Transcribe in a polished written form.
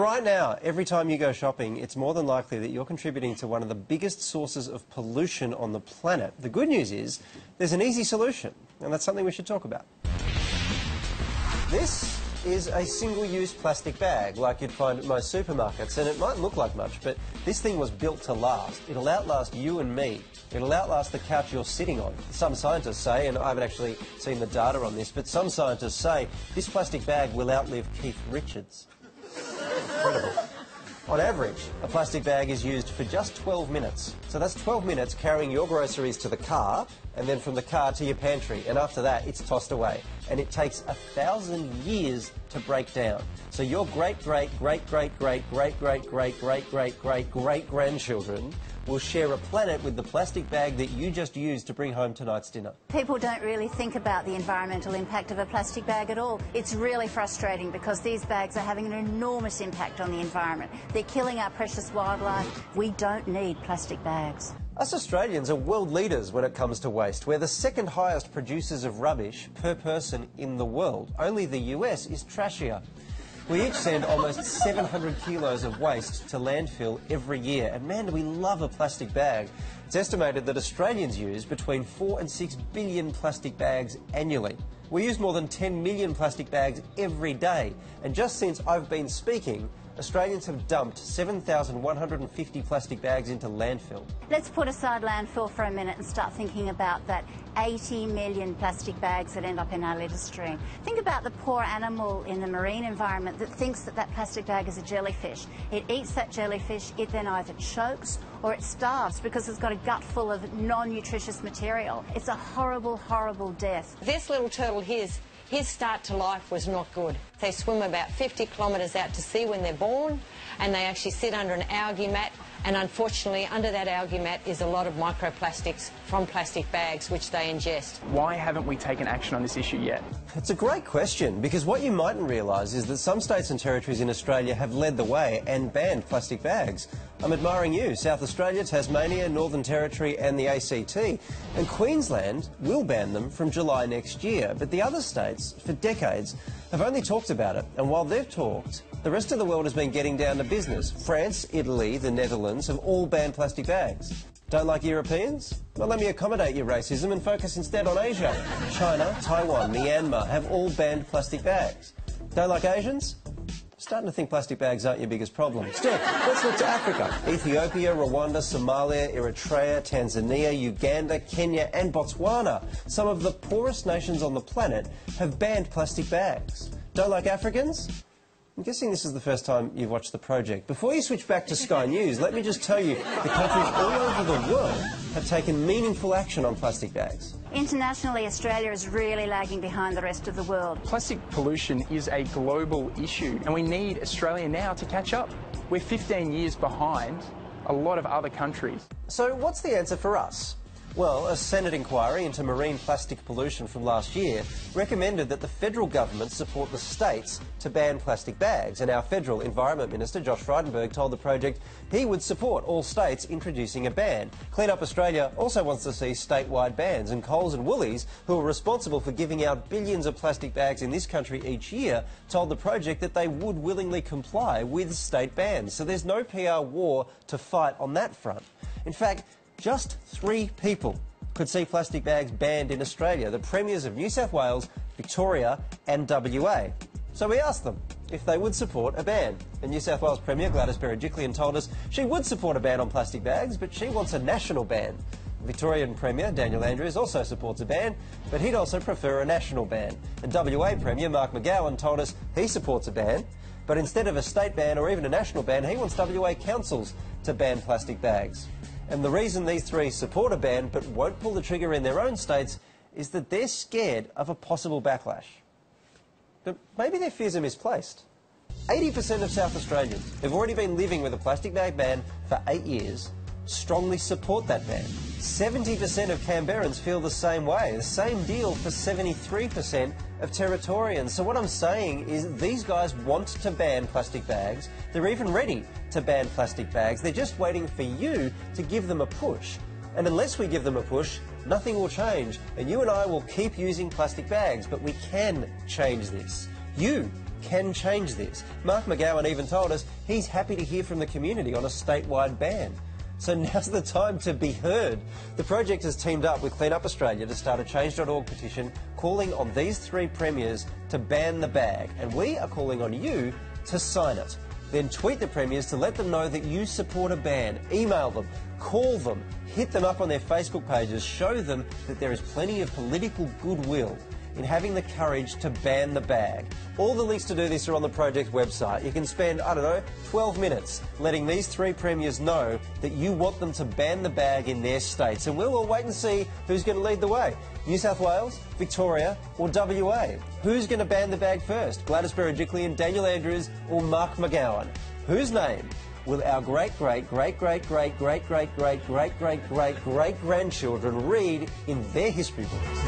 right now, every time you go shopping, it's more than likely that you're contributing to one of the biggest sources of pollution on the planet. The good news is there's an easy solution, and that's something we should talk about. This is a single-use plastic bag like you'd find at most supermarkets, and it might look like much, but this thing was built to last. It'll outlast you and me. It'll outlast the couch you're sitting on. Some scientists say, and I haven't actually seen the data on this, but some scientists say this plastic bag will outlive Keith Richards. Incredible. On average, a plastic bag is used for just 12 minutes. So that's 12 minutes carrying your groceries to the car, and then from the car to your pantry, and after that it's tossed away. And it takes 1,000 years to break down. So your great-great-great-great-great-great-great-great-great-great-great-grandchildren will share a planet with the plastic bag that you just used to bring home tonight's dinner. People don't really think about the environmental impact of a plastic bag at all. It's really frustrating because these bags are having an enormous impact on the environment. They're killing our precious wildlife. We don't need plastic bags. Us Australians are world leaders when it comes to waste. We're the second highest producers of rubbish per person in the world. Only the US is trashier. We each send almost 700 kilos of waste to landfill every year, and man, do we love a plastic bag. It's estimated that Australians use between 4 and 6 billion plastic bags annually. We use more than 10 million plastic bags every day, and just since I've been speaking, Australians have dumped 7,150 plastic bags into landfill. Let's put aside landfill for a minute and start thinking about that 80 million plastic bags that end up in our litter stream. Think about the poor animal in the marine environment that thinks that that plastic bag is a jellyfish. It eats that jellyfish, it then either chokes or it starves because it's got a gut full of non-nutritious material. It's a horrible, horrible death. This little turtle his start to life was not good. They swim about 50 kilometres out to sea when they're born, and they actually sit under an algae mat, and unfortunately under that algae mat is a lot of microplastics from plastic bags which they ingest. Why haven't we taken action on this issue yet? It's a great question, because what you mightn't realise is that some states and territories in Australia have led the way and banned plastic bags. I'm admiring you. South Australia, Tasmania, Northern Territory and the ACT. And Queensland will ban them from July next year. But the other states, for decades, have only talked about it. And while they've talked, the rest of the world has been getting down to business. France, Italy, the Netherlands have all banned plastic bags. Don't like Europeans? Well, let me accommodate your racism and focus instead on Asia. China, Taiwan, Myanmar have all banned plastic bags. Don't like Asians? Starting to think plastic bags aren't your biggest problem. Still, let's look to Africa. Ethiopia, Rwanda, Somalia, Eritrea, Tanzania, Uganda, Kenya and Botswana, some of the poorest nations on the planet, have banned plastic bags. Don't like Africans? I'm guessing this is the first time you've watched the project. Before you switch back to Sky News, let me just tell you, the countries all over the world have taken meaningful action on plastic bags. Internationally, Australia is really lagging behind the rest of the world. Plastic pollution is a global issue, and we need Australia now to catch up. We're 15 years behind a lot of other countries. So what's the answer for us? Well, a Senate inquiry into marine plastic pollution from last year recommended that the federal government support the states to ban plastic bags, and our federal Environment Minister, Josh Frydenberg, told the project he would support all states introducing a ban. Clean Up Australia also wants to see statewide bans, and Coles and Woolies, who are responsible for giving out billions of plastic bags in this country each year, told the project that they would willingly comply with state bans. So there's no PR war to fight on that front. In fact, just 3 people could see plastic bags banned in Australia: the premiers of New South Wales, Victoria and WA. So we asked them if they would support a ban. And New South Wales Premier Gladys Berejiklian told us she would support a ban on plastic bags, but she wants a national ban. Victorian Premier Daniel Andrews also supports a ban, but he'd also prefer a national ban. And WA Premier Mark McGowan told us he supports a ban, but instead of a state ban or even a national ban, he wants WA councils to ban plastic bags. And the reason these 3 support a ban but won't pull the trigger in their own states is that they're scared of a possible backlash. But maybe their fears are misplaced. 80% of South Australians who've already been living with a plastic bag ban for 8 years strongly support that ban. 70% of Canberrans feel the same way. The same deal for 73% of Territorians. So what I'm saying is these guys want to ban plastic bags. They're even ready to ban plastic bags. They're just waiting for you to give them a push. And unless we give them a push, nothing will change. And you and I will keep using plastic bags. But we can change this. You can change this. Mark McGowan even told us he's happy to hear from the community on a statewide ban. So now's the time to be heard. The project has teamed up with Clean Up Australia to start a Change.org petition calling on these 3 premiers to ban the bag, and we are calling on you to sign it. Then tweet the premiers to let them know that you support a ban. Email them, call them, hit them up on their Facebook pages, show them that there is plenty of political goodwill in having the courage to ban the bag. All the links to do this are on the project website. You can spend, 12 minutes letting these 3 premiers know that you want them to ban the bag in their states. And we'll wait and see who's going to lead the way. New South Wales, Victoria or WA? Who's going to ban the bag first? Gladys Berejiklian, Daniel Andrews or Mark McGowan? Whose name will our great-great-great-great-great-great-great-great-great-great-great-grandchildren read in their history books?